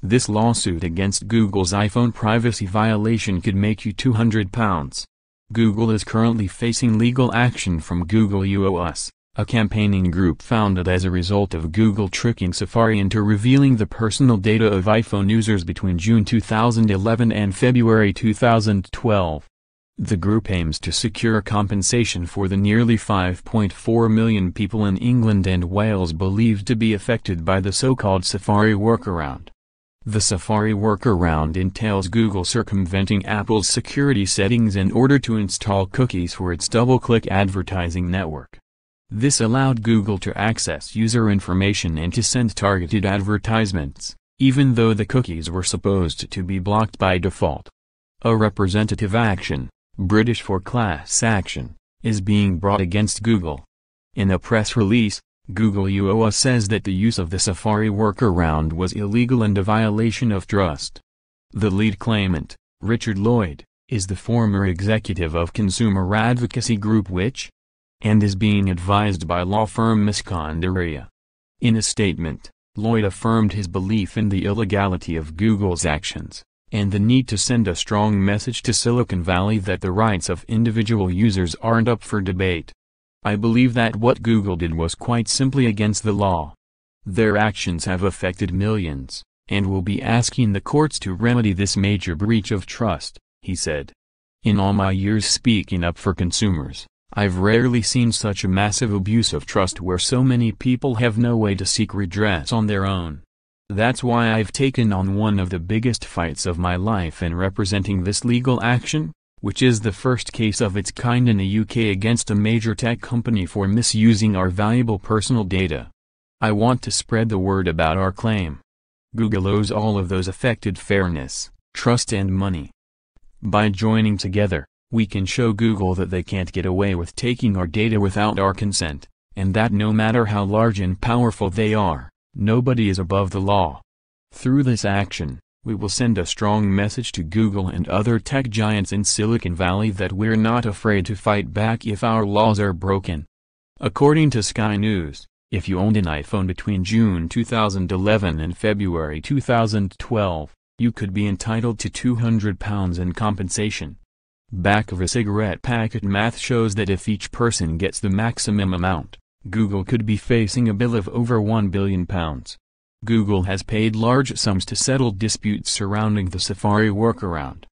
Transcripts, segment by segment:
This lawsuit against Google's iPhone privacy violation could make you £200. Google is currently facing legal action from Google US, a campaigning group founded as a result of Google tricking Safari into revealing the personal data of iPhone users between June 2011 and February 2012. The group aims to secure compensation for the nearly 5.4 million people in England and Wales believed to be affected by the so-called Safari Workaround. The Safari Workaround entails Google circumventing Apple's security settings in order to install cookies for its DoubleClick advertising network. This allowed Google to access user information and to send targeted advertisements, even though the cookies were supposed to be blocked by default. A representative action, British for class action, is being brought against Google. In a press release, Google US says that the use of the Safari Workaround was illegal and a violation of trust. The lead claimant, Richard Lloyd, is the former executive of consumer advocacy group Which? And is being advised by law firm Miscondaria. In a statement, Lloyd affirmed his belief in the illegality of Google's actions, and the need to send a strong message to Silicon Valley that the rights of individual users aren't up for debate. I believe that what Google did was quite simply against the law. Their actions have affected millions, and will be asking the courts to remedy this major breach of trust, he said. In all my years speaking up for consumers, I've rarely seen such a massive abuse of trust where so many people have no way to seek redress on their own. That's why I've taken on one of the biggest fights of my life in representing this legal action, which is the first case of its kind in the UK against a major tech company for misusing our valuable personal data. I want to spread the word about our claim. Google owes all of those affected fairness, trust and money. By joining together, we can show Google that they can't get away with taking our data without our consent, and that no matter how large and powerful they are, nobody is above the law. Through this action, we will send a strong message to Google and other tech giants in Silicon Valley that we're not afraid to fight back if our laws are broken. According to Sky News, if you owned an iPhone between June 2011 and February 2012, you could be entitled to £200 in compensation. Back of a cigarette packet math shows that if each person gets the maximum amount, Google could be facing a bill of over £1 billion. Google has paid large sums to settle disputes surrounding the Safari Workaround.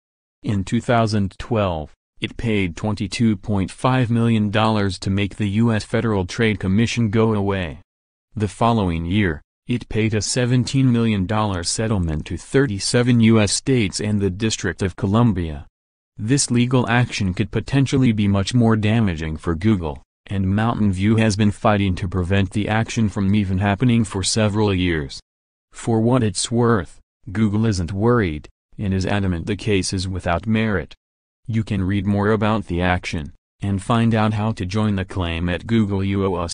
In 2012, it paid $22.5 million to make the U.S. Federal Trade Commission go away. The following year, it paid a $17 million settlement to 37 U.S. states and the District of Columbia. This legal action could potentially be much more damaging for Google, and Mountain View has been fighting to prevent the action from even happening for several years. For what it's worth, Google isn't worried, and is adamant the case is without merit. You can read more about the action, and find out how to join the claim at Google US.